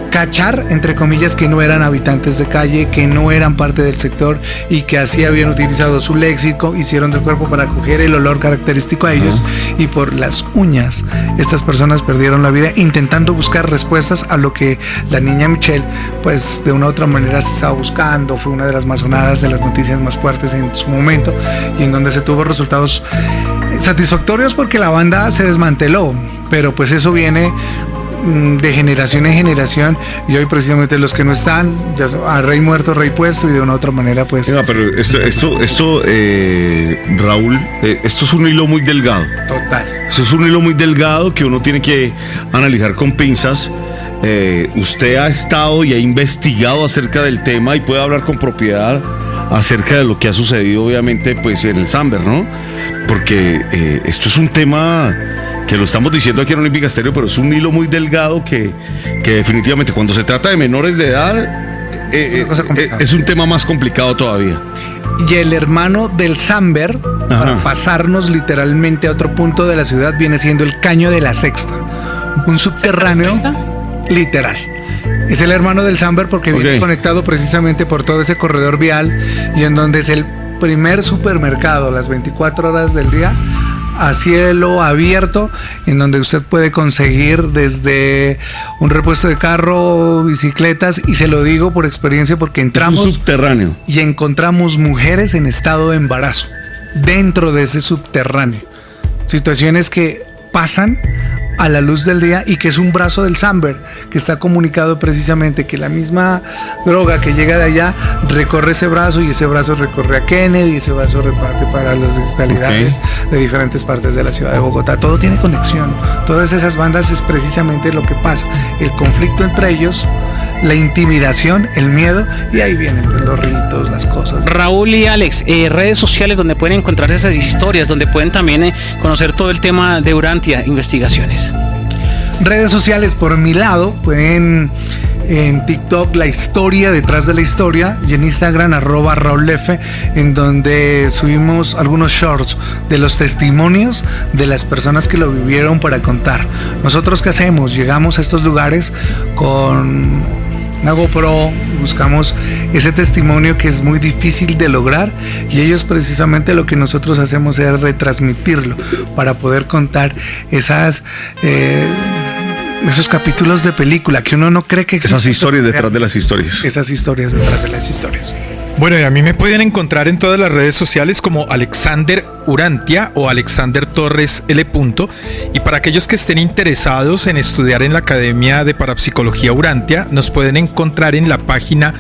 cachar, entre comillas, que no eran habitantes de calle, que no eran parte del sector y que así habían utilizado su léxico, hicieron del cuerpo para coger el olor característico a ellos, y por las uñas estas personas perdieron la vida intentando buscar respuestas a lo que la niña Michelle, pues de una u otra manera se estaba buscando. Fue una de las más sonadas, de las noticias más fuertes en su momento, y en donde se tuvo resultados satisfactorios porque la banda se desmanteló, pero pues eso viene de generación en generación, y hoy precisamente los que no están, ya a rey muerto, rey puesto, y de una u otra manera pues... No, pero esto Raúl, esto es un hilo muy delgado. Total. Esto es un hilo muy delgado que uno tiene que analizar con pinzas. Usted ha estado y ha investigado acerca del tema y puede hablar con propiedad acerca de lo que ha sucedido, obviamente, pues en el Samber, ¿no? Porque esto es un tema que lo estamos diciendo aquí en Olímpica Estéreo, pero es un hilo muy delgado que definitivamente cuando se trata de menores de edad es un tema más complicado todavía. Y el hermano del Samber, para pasarnos literalmente a otro punto de la ciudad, viene siendo el Caño de la Sexta, un subterráneo literal. Es el hermano del Samber porque viene conectado precisamente por todo ese corredor vial, y en donde es el primer supermercado las 24 horas del día a cielo abierto, en donde usted puede conseguir desde un repuesto de carro, bicicletas, y se lo digo por experiencia porque entramos, es un subterráneo, y encontramos mujeres en estado de embarazo dentro de ese subterráneo. Situaciones que pasan a la luz del día y que es un brazo del Samber, que está comunicado precisamente que la misma droga que llega de allá recorre ese brazo, y ese brazo recorre a Kennedy, y ese brazo reparte para las localidades de diferentes partes de la ciudad de Bogotá. Todo tiene conexión. Todas esas bandas es precisamente lo que pasa, el conflicto entre ellos, la intimidación, el miedo, y ahí vienen pues los ritos, las cosas. Raúl y Alex, redes sociales donde pueden encontrar esas historias, donde pueden también conocer todo el tema de Urantia Investigaciones. Redes sociales, por mi lado, pueden en TikTok La Historia Detrás de la Historia, y en Instagram @RaúlF, en donde subimos algunos shorts de los testimonios de las personas que lo vivieron para contar. Nosotros, ¿qué hacemos? Llegamos a estos lugares con una GoPro, buscamos ese testimonio que es muy difícil de lograr, y ellos precisamente lo que nosotros hacemos es retransmitirlo para poder contar esos capítulos de película que uno no cree que existen. Esas historias detrás de las historias. Esas historias detrás de las historias. Bueno, y a mí me pueden encontrar en todas las redes sociales como Alexander Urantia o Alexander Torres L. Y para aquellos que estén interesados en estudiar en la Academia de Parapsicología Urantia, nos pueden encontrar en la página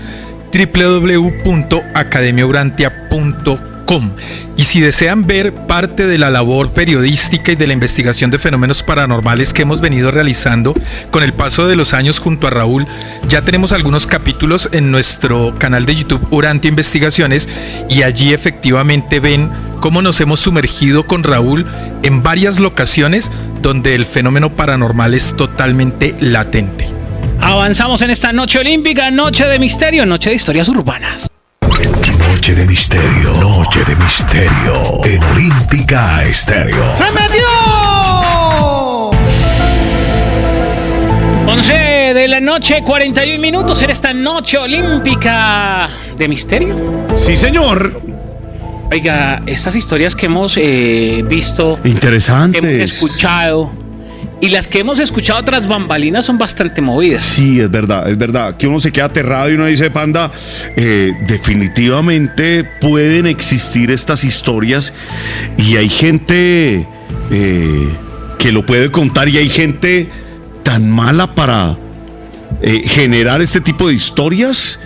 www.academiaurantia.com. Y si desean ver parte de la labor periodística y de la investigación de fenómenos paranormales que hemos venido realizando con el paso de los años junto a Raúl, ya tenemos algunos capítulos en nuestro canal de YouTube Urantia Investigaciones, y allí efectivamente ven cómo nos hemos sumergido con Raúl en varias locaciones donde el fenómeno paranormal es totalmente latente. Avanzamos en esta noche olímpica, noche de misterio, noche de historias urbanas. Noche de misterio, noche de misterio en Olímpica Estéreo. ¡Se metió! 11 la noche, 41 minutos en esta noche olímpica de misterio. Sí, señor. Oiga, estas historias que hemos visto, Interesantes. que hemos escuchado, y las que hemos escuchado tras bambalinas son bastante movidas. Sí, es verdad. Que uno se queda aterrado y uno dice, Panda, definitivamente pueden existir estas historias y hay gente que lo puede contar y hay gente tan mala para generar este tipo de historias.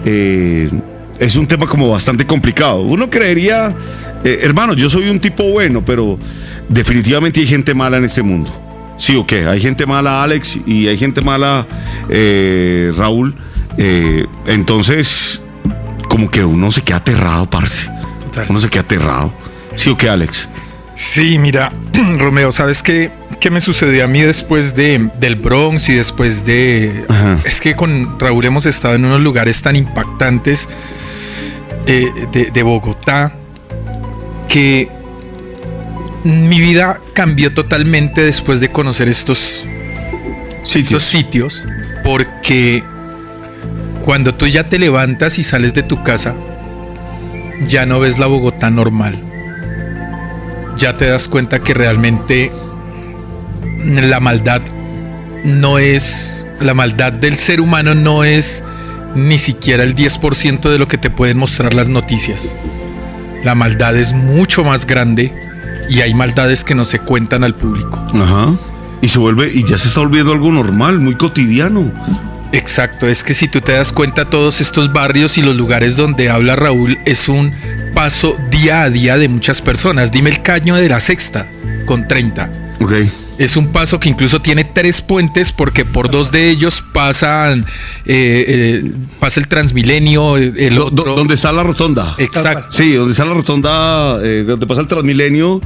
Es un tema como bastante complicado. Uno creería, hermano, yo soy un tipo bueno, pero definitivamente hay gente mala en este mundo. Sí o qué, hay gente mala, Alex, y hay gente mala, Raúl. Entonces, como que uno se queda aterrado, parce. Total. Uno se queda aterrado. Sí o qué, Alex. Sí, mira, Romeo, ¿sabes qué me sucedió a mí después del Bronx y después de... Ajá. Es que con Raúl hemos estado en unos lugares tan impactantes de Bogotá que mi vida cambió totalmente después de conocer estos sitios, porque cuando tú ya te levantas y sales de tu casa, ya no ves la Bogotá normal. Ya te das cuenta que realmente la maldad del ser humano no es ni siquiera el 10% de lo que te pueden mostrar las noticias. La maldad es mucho más grande y hay maldades que no se cuentan al público. Ajá. Y ya se está volviendo algo normal, muy cotidiano. Exacto, es que si tú te das cuenta, todos estos barrios y los lugares donde habla Raúl es un paso día a día de muchas personas. Dime el Caño de la Sexta con 30. Ok. Es un paso que incluso tiene 3 puentes porque por 2 de ellos pasa el Transmilenio, el otro... ¿Dónde está la rotonda? Exacto. Sí, donde está la rotonda, donde pasa el Transmilenio,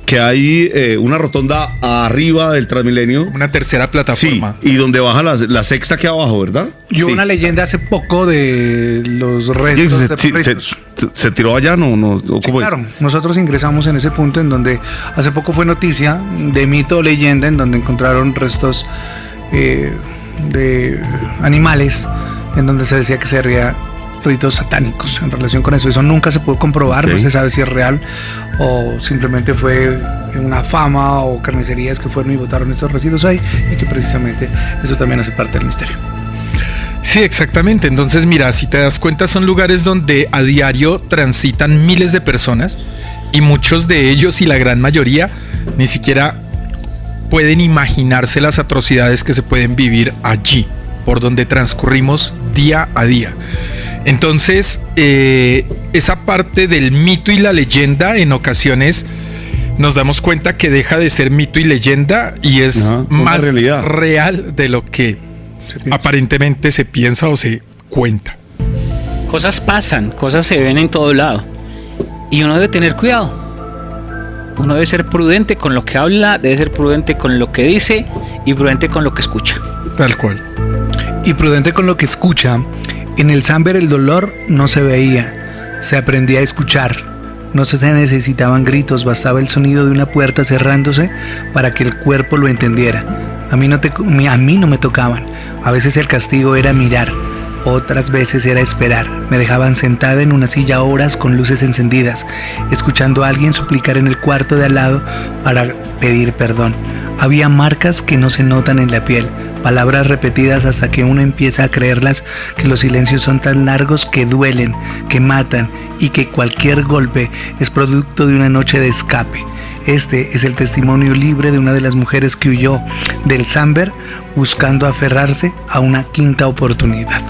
que hay una rotonda arriba del Transmilenio. Una tercera plataforma. Sí, y donde baja la sexta que abajo, ¿verdad? Y hubo Sí. una leyenda hace poco de los restos de perritos. ¿Se tiró allá? No, Sí, ¿cómo es? claro, nosotros ingresamos en ese punto en donde hace poco fue noticia de mito o leyenda en donde encontraron restos de animales en donde se decía que se haría ritos satánicos en relación con eso. Eso nunca se pudo comprobar, Ok. no se sabe si es real o simplemente fue una fama o carnicerías que fueron y botaron esos residuos ahí y que precisamente eso también hace parte del misterio. Sí, exactamente. Entonces, mira, si te das cuenta, son lugares donde a diario transitan miles de personas y muchos de ellos y la gran mayoría ni siquiera pueden imaginarse las atrocidades que se pueden vivir allí, por donde transcurrimos día a día. Entonces, esa parte del mito y la leyenda en ocasiones nos damos cuenta que deja de ser mito y leyenda y es Ajá, una más realidad. real de lo que aparentemente se piensa o se cuenta. Cosas pasan, cosas se ven en todo lado. Y uno debe tener cuidado. Uno debe ser prudente con lo que habla, debe ser prudente con lo que dice y prudente con lo que escucha. Tal cual. Y prudente con lo que escucha. En el Samber el dolor no se veía, se aprendía a escuchar. No se necesitaban gritos, bastaba el sonido de una puerta cerrándose para que el cuerpo lo entendiera. A mí no me tocaban. A veces el castigo era mirar, otras veces era esperar. Me dejaban sentada en una silla horas con luces encendidas, escuchando a alguien suplicar en el cuarto de al lado para pedir perdón. Había marcas que no se notan en la piel, palabras repetidas hasta que uno empieza a creerlas, que los silencios son tan largos que duelen, que matan y que cualquier golpe es producto de una noche de escape. Este es el testimonio libre de una de las mujeres que huyó del Samber buscando aferrarse a una quinta oportunidad.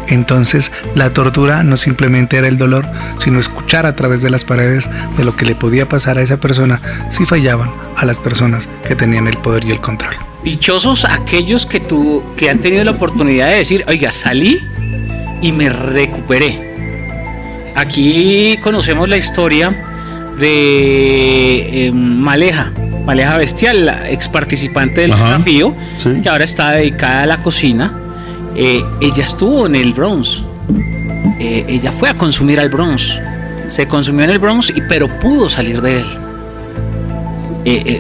Entonces, la tortura no simplemente era el dolor, sino escuchar a través de las paredes de lo que le podía pasar a esa persona si fallaban a las personas que tenían el poder y el control. Dichosos aquellos que han tenido la oportunidad de decir, oiga, salí y me recuperé. Aquí conocemos la historia de Maleja Bestial, la ex participante del desafío, sí, que ahora está dedicada a la cocina. Ella estuvo en el Bronx. Ella fue a consumir al Bronx. Se consumió en el Bronx, pero pudo salir de él.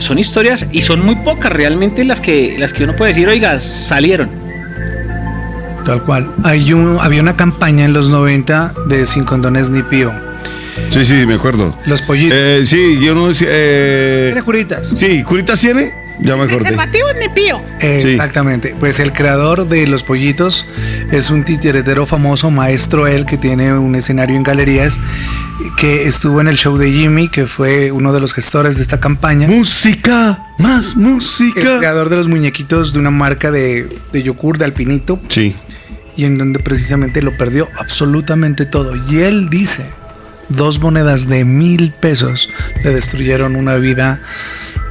Son historias y son muy pocas realmente las que uno puede decir, oiga, salieron. Tal cual. Había una campaña en los 90 de Sin Condones ni Pío. Sí, me acuerdo. Los pollitos. Sí, yo no decía. ¿Tiene curitas? Sí, ¿curitas tiene? Ya me acordé. Preservativo ni Pío. Sí. Exactamente. Pues el creador de Los Pollitos es un titiritero famoso, maestro él, que tiene un escenario en galerías, que estuvo en el show de Jimmy, que fue uno de los gestores de esta campaña. Música, más música. El creador de los muñequitos de una marca de yogur, de Alpinito. Sí. Y en donde precisamente lo perdió absolutamente todo. Y él dice, 2 monedas de 1,000 pesos le destruyeron una vida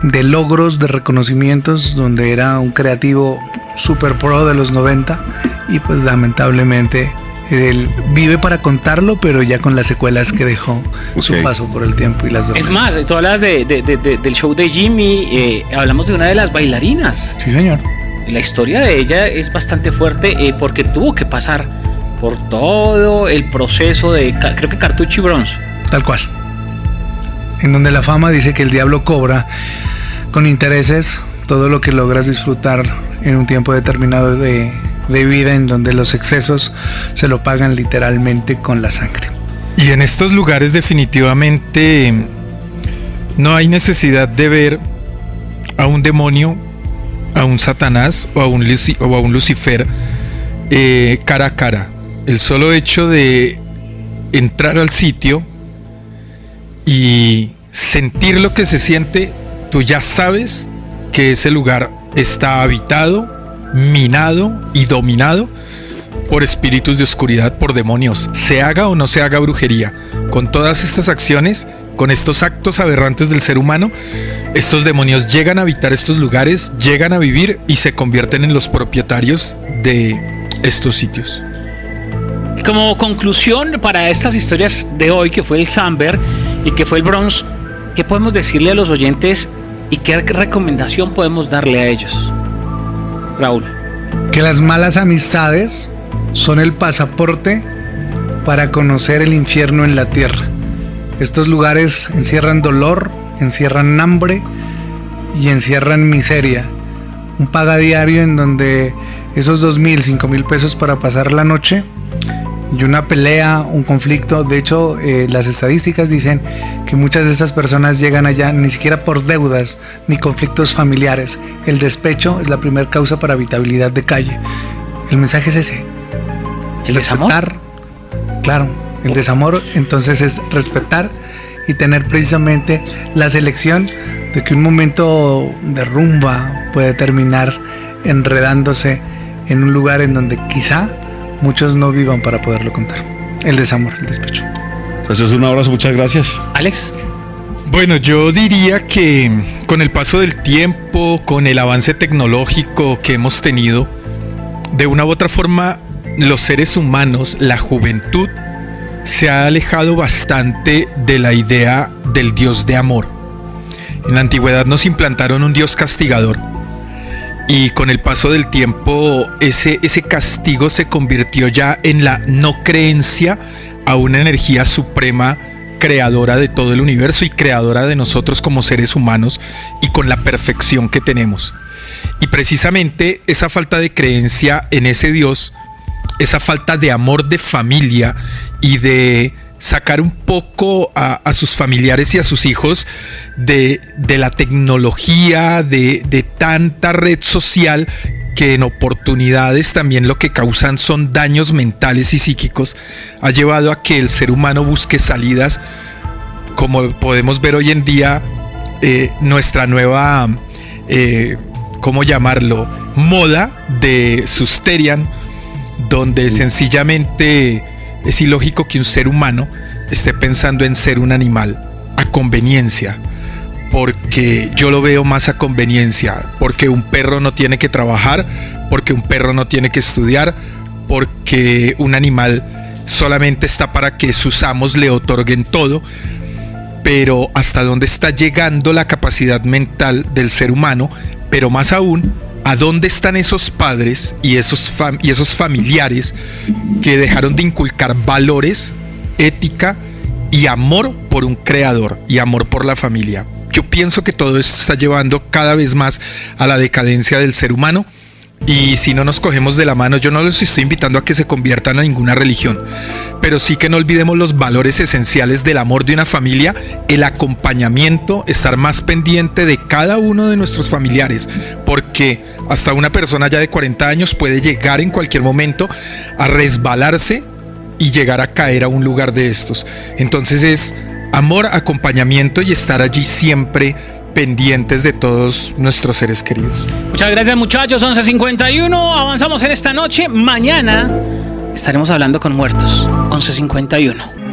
de logros, de reconocimientos, donde era un creativo super pro de los 90 y pues lamentablemente él vive para contarlo, pero ya con las secuelas que dejó su paso por el tiempo y las drogas. Es más, tú hablas del show de Jimmy, hablamos de una de las bailarinas. Sí, señor. La historia de ella es bastante fuerte porque tuvo que pasar por todo el proceso de, creo que Cartucho y Bronx. Tal cual. En donde la fama dice que el diablo cobra con intereses todo lo que logras disfrutar en un tiempo determinado de vida, en donde los excesos se lo pagan literalmente con la sangre. Y en estos lugares definitivamente no hay necesidad de ver a un demonio, a un Satanás o a un Lucifer cara a cara. El solo hecho de entrar al sitio y sentir lo que se siente, tú ya sabes que ese lugar está habitado, minado y dominado por espíritus de oscuridad, por demonios. Se haga o no se haga brujería, con todas estas acciones, con estos actos aberrantes del ser humano, estos demonios llegan a habitar estos lugares, llegan a vivir y se convierten en los propietarios de estos sitios. Como conclusión para estas historias de hoy, que fue el Samber y que fue el Bronx, ¿qué podemos decirle a los oyentes y qué recomendación podemos darle a ellos? Raúl. Que las malas amistades son el pasaporte para conocer el infierno en la tierra. Estos lugares encierran dolor, encierran hambre y encierran miseria. Un paga diario en donde esos 2,000, 5,000 pesos para pasar la noche y una pelea, un conflicto. De hecho, las estadísticas dicen que muchas de estas personas llegan allá ni siquiera por deudas ni conflictos familiares. El despecho es la primera causa para habitabilidad de calle. El mensaje es ese. ¿El desamor? Claro, el desamor entonces es respetar y tener precisamente la selección de que un momento de rumba puede terminar enredándose en un lugar en donde quizá muchos no vivan para poderlo contar. El desamor, el despecho. Pues es un abrazo, muchas gracias. Alex. Bueno, yo diría que con el paso del tiempo, con el avance tecnológico que hemos tenido, de una u otra forma, los seres humanos, la juventud, se ha alejado bastante de la idea del Dios de amor. En la antigüedad nos implantaron un Dios castigador. Y con el paso del tiempo ese castigo se convirtió ya en la no creencia a una energía suprema creadora de todo el universo y creadora de nosotros como seres humanos y con la perfección que tenemos. Y precisamente esa falta de creencia en ese Dios, esa falta de amor de familia y de sacar un poco a sus familiares y a sus hijos de la tecnología, de tanta red social, que en oportunidades también lo que causan son daños mentales y psíquicos, ha llevado a que el ser humano busque salidas, como podemos ver hoy en día, nuestra nueva, ¿cómo llamarlo?, moda de Susterian, donde sencillamente es ilógico que un ser humano esté pensando en ser un animal a conveniencia, porque yo lo veo más a conveniencia, porque un perro no tiene que trabajar, porque un perro no tiene que estudiar, porque un animal solamente está para que sus amos le otorguen todo. Pero hasta dónde está llegando la capacidad mental del ser humano, pero más aún, ¿a dónde están esos padres y esos familiares que dejaron de inculcar valores, ética y amor por un creador y amor por la familia? Yo pienso que todo esto está llevando cada vez más a la decadencia del ser humano Y si no nos cogemos de la mano, yo no los estoy invitando a que se conviertan a ninguna religión, pero sí que no olvidemos los valores esenciales del amor de una familia, el acompañamiento, estar más pendiente de cada uno de nuestros familiares, porque hasta una persona ya de 40 años puede llegar en cualquier momento a resbalarse y llegar a caer a un lugar de estos. Entonces es amor, acompañamiento y estar allí siempre pendientes de todos nuestros seres queridos. Muchas gracias, muchachos. 11:51. Avanzamos en esta noche. Mañana estaremos hablando con muertos. 11:51.